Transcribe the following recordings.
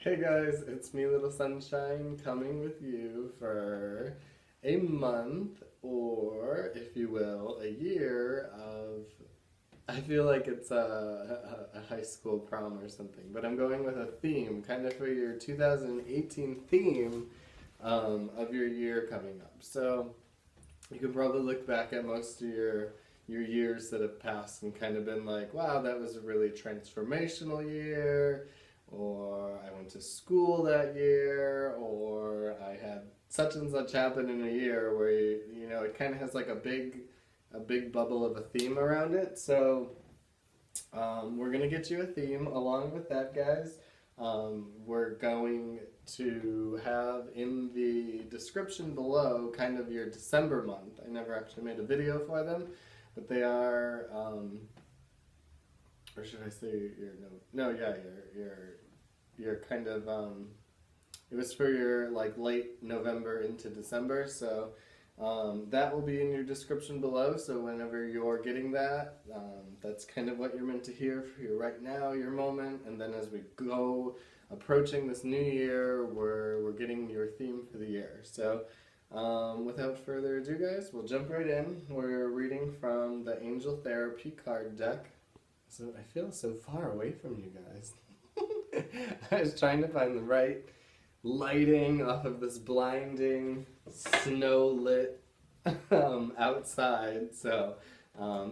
Hey guys, it's me, Little Sunshine, coming with you for a month, or if you will, a year of. I feel like it's a high school prom or something, but I'm going with a theme, kind of for your 2018 theme of your year coming up. So you can probably look back at most of your years that have passed and kind of been like, wow, that was a really transformational year, or I went to school that year, or I had such and such happen in a year where you know it kind of has like a big bubble of a theme around it. So we're gonna get you a theme along with that, guys. We're going to have in the description below kind of your December month. I never actually made a video for them, but they are, or should I say your no, yeah, your kind of it was for your like late November into December, so that will be in your description below. So whenever you're getting that, that's kind of what you're meant to hear for your right now, your moment, and then as we go approaching this new year, we're getting your theme for the year. So without further ado, guys, we'll jump right in. We're reading from the Angel Therapy card deck. So I feel so far away from you guys. I was trying to find the right lighting off of this blinding snow lit outside, so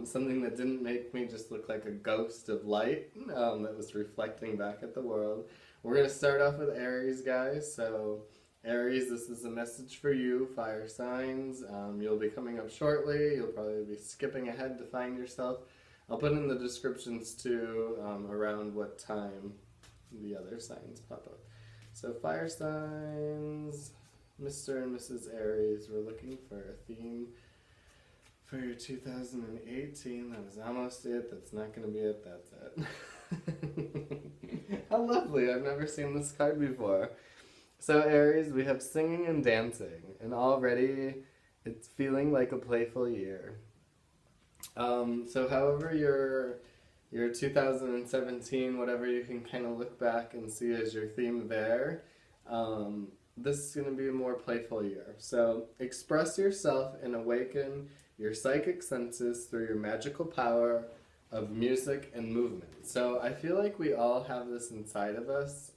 something that didn't make me just look like a ghost of light that was reflecting back at the world. We're going to start off with Aries, guys. So Aries, this is a message for you, fire signs. You'll be coming up shortly. You'll probably be skipping ahead to find yourself. I'll put in the descriptions too around what time the other signs pop up. So fire signs, Mr. and Mrs. Aries, we're looking for a theme for your 2018. That was almost it. That's not going to be it. That's it. How lovely. I've never seen this card before. So Aries, we have singing and dancing, and already it's feeling like a playful year. So however your 2017, whatever you can kind of look back and see as your theme there, this is going to be a more playful year. So express yourself and awaken your psychic senses through your magical power of music and movement. So I feel like we all have this inside of us.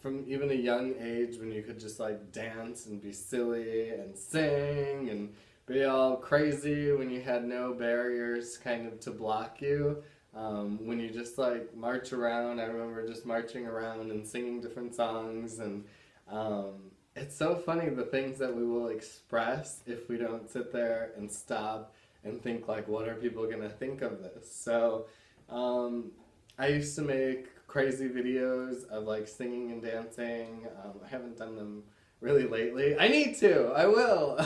From even a young age when you could just like dance and be silly and sing and be all crazy when you had no barriers kind of to block you. When you just like march around, I remember just marching around and singing different songs, and it's so funny the things that we will express if we don't sit there and stop and think like, what are people gonna think of this? So I used to make crazy videos of like singing and dancing. I haven't done them really lately. I need to. I will.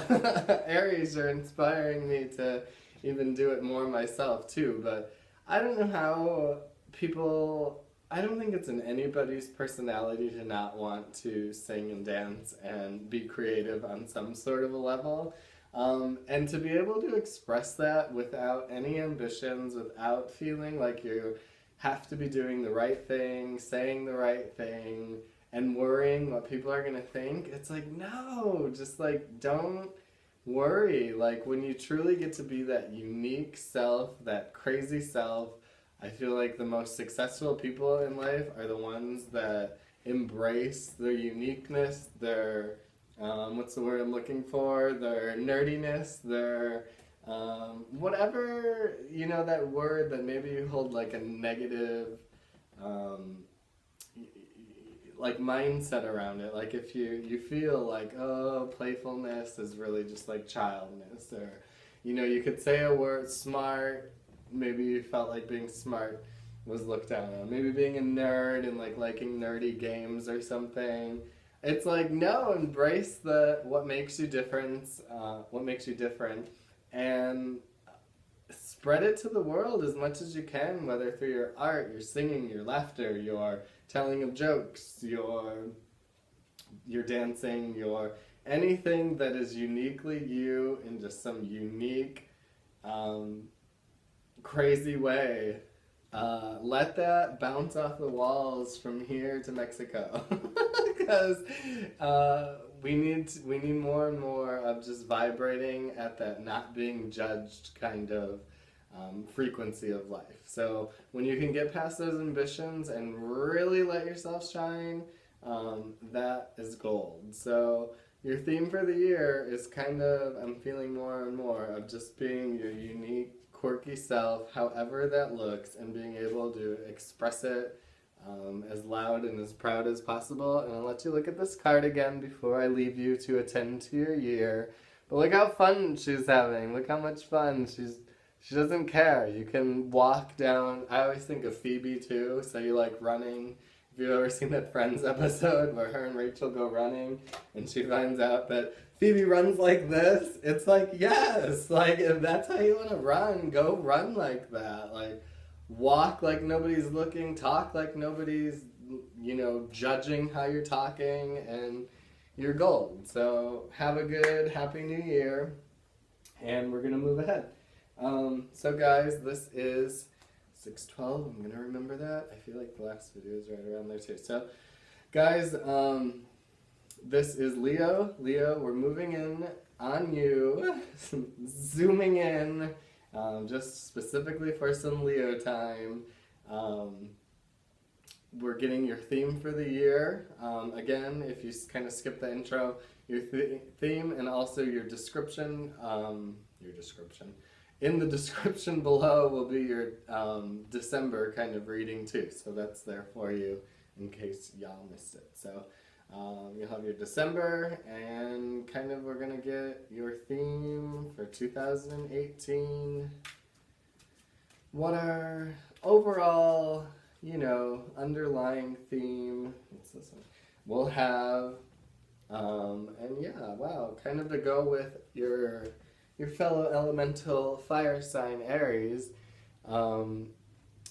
Aries are inspiring me to even do it more myself too. But I don't know how people. I don't think it's in anybody's personality to not want to sing and dance and be creative on some sort of a level. And to be able to express that without any ambitions, without feeling like you have to be doing the right thing, saying the right thing, and worrying what people are gonna think. It's like, no, just like don't worry. Like when you truly get to be that unique self, that crazy self, I feel like the most successful people in life are the ones that embrace their uniqueness, their what's the word I'm looking for? Their nerdiness, their whatever, you know, that word that maybe you hold like a negative um, like mindset around it. Like if you feel like, oh, playfulness is really just like childness, or you know, you could say a word smart, maybe you felt like being smart was looked down on. Maybe being a nerd and like liking nerdy games or something. It's like, no, embrace the what makes you different, and spread it to the world as much as you can, whether through your art, your singing, your laughter, your telling of jokes, your dancing, your anything that is uniquely you in just some unique, crazy way. let that bounce off the walls from here to Mexico, because we need more and more of just vibrating at that not being judged kind of frequency of life. So when you can get past those ambitions and really let yourself shine, that is gold. So your theme for the year is kind of, I'm feeling more and more of just being your unique, quirky self, however that looks, and being able to express it as loud and as proud as possible. And I'll let you look at this card again before I leave you to attend to your year. But look how fun she's having. Look how much fun she doesn't care. You can walk down. I always think of Phoebe too. So you like running. If you've ever seen that Friends episode where her and Rachel go running and she finds out that Phoebe runs like this, it's like, yes, like if that's how you want to run, go run like that. Like walk like nobody's looking, talk like nobody's, judging how you're talking, and you're gold. So have a good, happy new year, and we're going to move ahead. So guys, this is 6/12. I'm gonna remember that. I feel like the last video is right around there too. So, guys, this is Leo. Leo, we're moving in on you, zooming in, just specifically for some Leo time. We're getting your theme for the year. Again, if you kind of skip the intro, your theme and also your description. In the description below will be your December kind of reading too. So that's there for you in case y'all missed it. So you'll have your December, and kind of we're going to get your theme for 2018. What our overall, underlying theme, what's this one? We'll have, and yeah, wow, kind of to go with your fellow elemental fire sign Aries.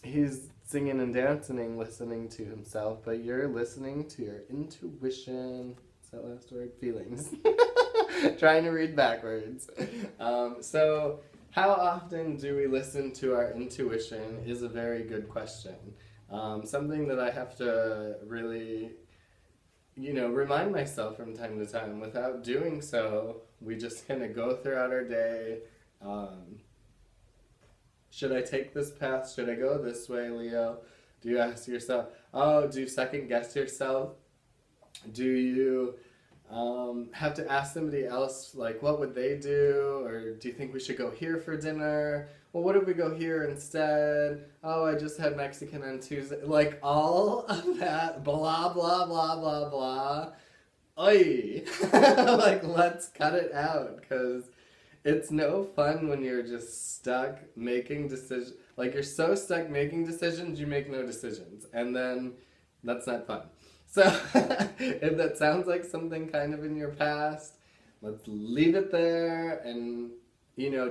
He's singing and dancing, listening to himself, but you're listening to your intuition. What's that last word? Feelings. Trying to read backwards. So how often do we listen to our intuition is a very good question. Something that I have to really remind myself from time to time. Without doing so, we just kind of go throughout our day. Should I take this path? Should I go this way, Leo? Do you ask yourself, do you second guess yourself? Do you have to ask somebody else, like, what would they do? Or do you think we should go here for dinner? Well, what if we go here instead? Oh, I just had Mexican on Tuesday. Like, all of that blah, blah, blah, blah, blah. Oy! Like, let's cut it out, because it's no fun when you're just stuck making decisions. Like, you're so stuck making decisions, you make no decisions. And then, that's not fun. So, if that sounds like something kind of in your past, let's leave it there and,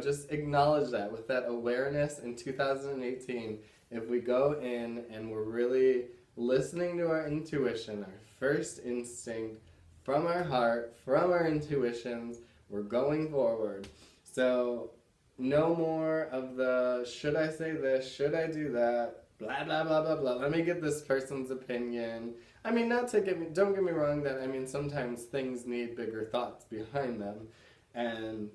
just acknowledge that with that awareness in 2018. If we go in and we're really listening to our intuition, our first instinct, from our heart, from our intuitions, we're going forward. So, no more of the, should I say this, should I do that, blah, blah, blah, blah, blah. Let me get this person's opinion. I mean, don't get me wrong that, sometimes things need bigger thoughts behind them. And,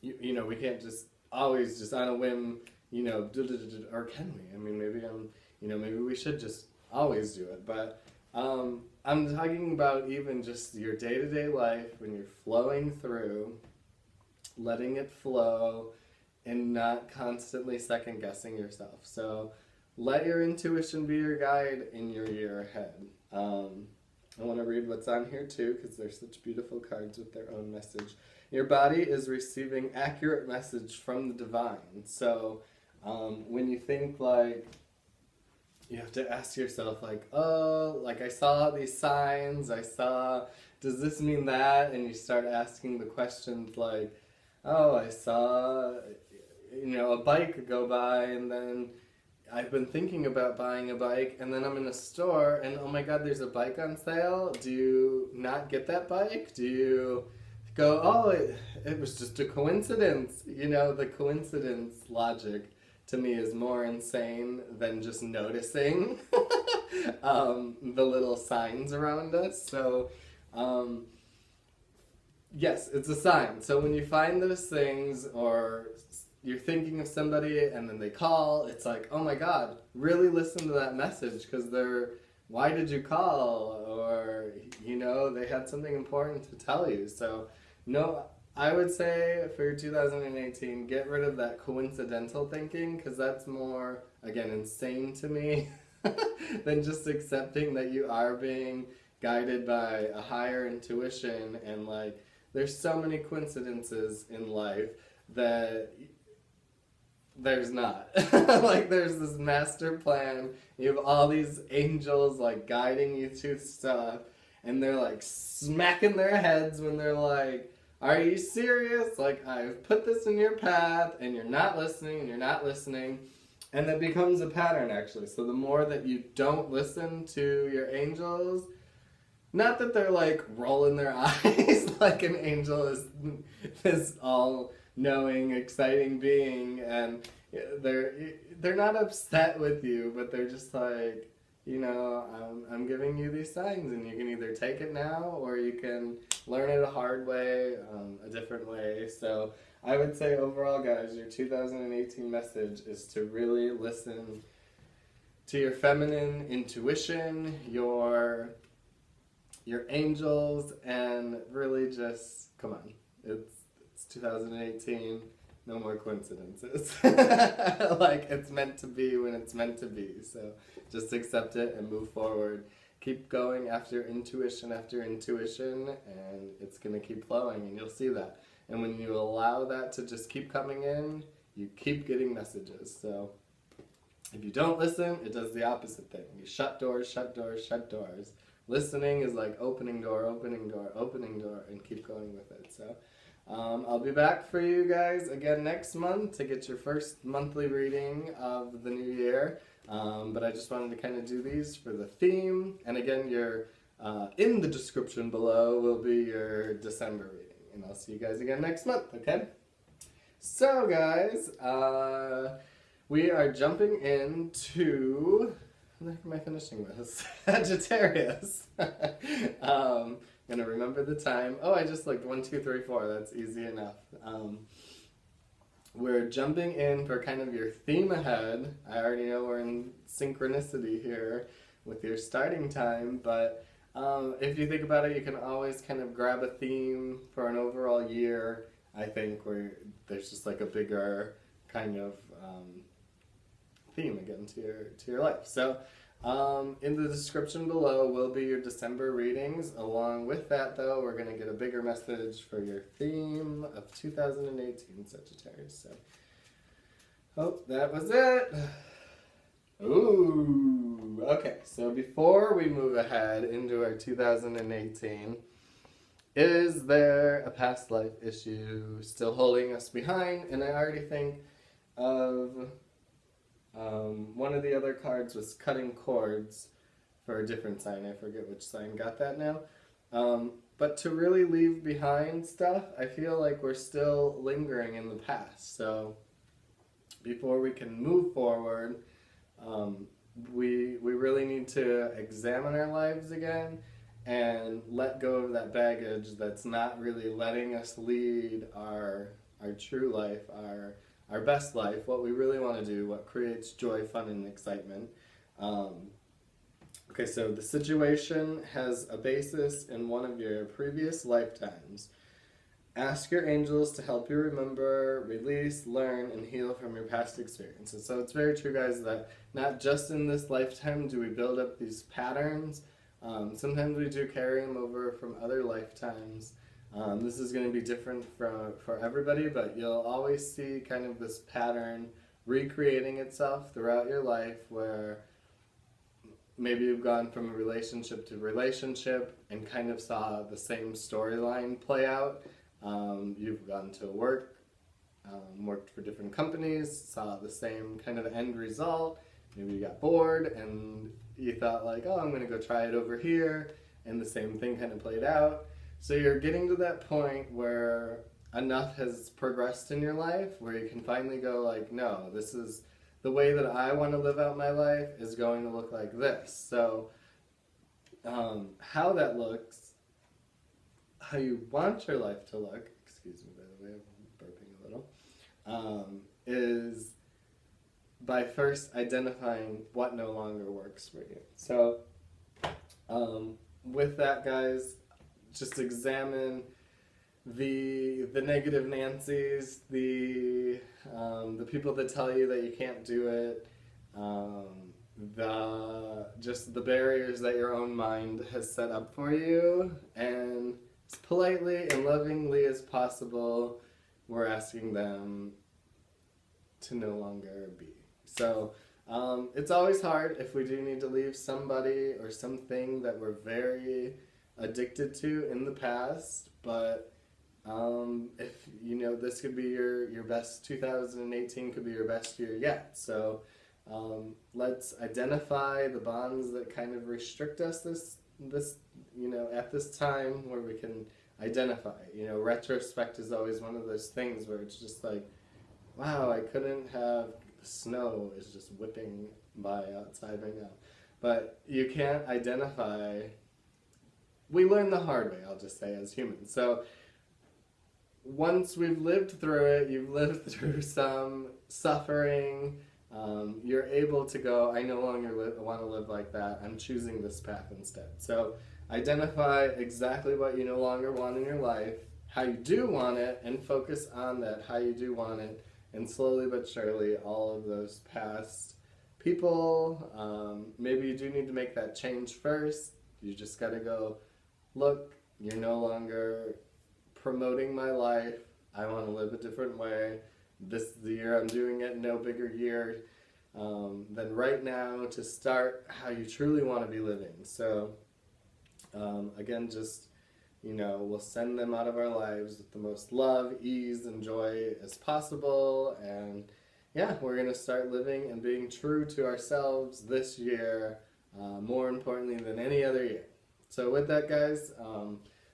we can't just always just on a whim, or can we? Maybe we should just always do it. But I'm talking about even just your day-to-day life when you're flowing through, letting it flow, and not constantly second-guessing yourself. So let your intuition be your guide in your year ahead. I want to read what's on here too, because they're such beautiful cards with their own message. Your body is receiving accurate message from the divine. So when you think like, you have to ask yourself like, I saw these signs, does this mean that? And you start asking the questions like, I saw, a bike go by, and then I've been thinking about buying a bike, and then I'm in a store, and oh my god, there's a bike on sale. Do you not get that bike? Do you go, it was just a coincidence? The coincidence logic to me is more insane than just noticing the little signs around us. So, yes, it's a sign. So when you find those things, or you're thinking of somebody and then they call, it's like, oh my God, really listen to that message, because why did you call? Or, they had something important to tell you. So, no, I would say for 2018, get rid of that coincidental thinking, because that's more, again, insane to me than just accepting that you are being guided by a higher intuition. And like, there's so many coincidences in life that there's not. Like, there's this master plan. You have all these angels like guiding you to stuff, and they're like smacking their heads when they're like, are you serious? Like, I've put this in your path and you're not listening and you're not listening. And it becomes a pattern, actually. So the more that you don't listen to your angels, not that they're like rolling their eyes like an angel is this all-knowing, exciting being, and they're not upset with you, but they're just like, I'm giving you these signs, and you can either take it now or you can learn it a hard way, a different way. So I would say overall, guys, your 2018 message is to really listen to your feminine intuition, your angels, and really just, come on, it's 2018, no more coincidences. Like, it's meant to be when it's meant to be, so just accept it and move forward. Keep going after intuition, and it's going to keep flowing, and you'll see that. And when you allow that to just keep coming in, you keep getting messages. So if you don't listen, it does the opposite thing. You shut doors, shut doors, shut doors. Listening is like opening door, opening door, opening door, and keep going with it. So I'll be back for you guys again next month to get your first monthly reading of the new year. But I just wanted to kind of do these for the theme. And again, in the description below will be your December reading. And I'll see you guys again next month, okay? So guys, we are jumping into... What the heck am I finishing with? Sagittarius. I'm gonna remember the time. Oh, I just looked 1, 2, 3, 4. That's easy enough. We're jumping in for kind of your theme ahead. I already know we're in synchronicity here with your starting time, but if you think about it, you can always kind of grab a theme for an overall year, I think, where there's just like a bigger kind of theme again to your life. So in the description below will be your December readings. Along with that, though, we're going to get a bigger message for your theme of 2018 Sagittarius. So, oh, that was it. Ooh, okay. So before we move ahead into our 2018, is there a past life issue still holding us behind? And I already think of one of the other cards was cutting cords for a different sign. I forget which sign got that now. But to really leave behind stuff, I feel like we're still lingering in the past. So before we can move forward, we really need to examine our lives again and let go of that baggage that's not really letting us lead our true life, our best life, what we really want to do, what creates joy, fun, and excitement. Okay, so the situation has a basis in one of your previous lifetimes. Ask your angels to help you remember, release, learn, and heal from your past experiences. So it's very true, guys, that not just in this lifetime do we build up these patterns. Sometimes we do carry them over from other lifetimes. This is going to be different for everybody, but you'll always see kind of this pattern recreating itself throughout your life, where maybe you've gone from relationship to relationship and kind of saw the same storyline play out. You've gone to work, worked for different companies, saw the same kind of end result. Maybe you got bored and you thought like, oh, I'm going to go try it over here, and the same thing kind of played out. So you're getting to that point where enough has progressed in your life where you can finally go like, no, this is the way that I want to live out my life is going to look like this. So how that looks, how you want your life to look, excuse me by the way, I'm burping a little, is by first identifying what no longer works for you. So with that, guys, just examine the negative Nancys, the people that tell you that you can't do it, just the barriers that your own mind has set up for you, and as politely and lovingly as possible, we're asking them to no longer be. So it's always hard if we do need to leave somebody or something that we're very addicted to in the past, but if you know, this could be your best 2018 could be your best year yet. So let's identify the bonds that kind of restrict us this you know, at this time, where we can identify. You know, retrospect is always one of those things where it's just like, wow, I couldn't have, the snow is just whipping by outside right now. But you can't identify, we learn the hard way, I'll just say, as humans. So once we've lived through it, you've lived through some suffering, you're able to go, I no longer want to live like that, I'm choosing this path instead. So identify exactly what you no longer want in your life, how you do want it, and focus on that, how you do want it, and slowly but surely all of those past people, maybe you do need to make that change first. You just gotta go, look, you're no longer promoting my life, I want to live a different way, this is the year I'm doing it, no bigger year than right now to start how you truly want to be living. So again, just, you know, we'll send them out of our lives with the most love, ease, and joy as possible, and yeah, we're going to start living and being true to ourselves this year, more importantly than any other year. So with that, guys,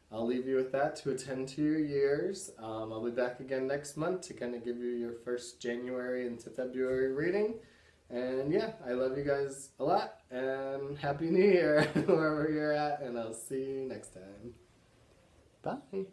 I'll leave you with that to attend to your years. I'll be back again next month to kind of give you your first January into February reading. And yeah, I love you guys a lot, and Happy New Year wherever you're at, and I'll see you next time. Bye.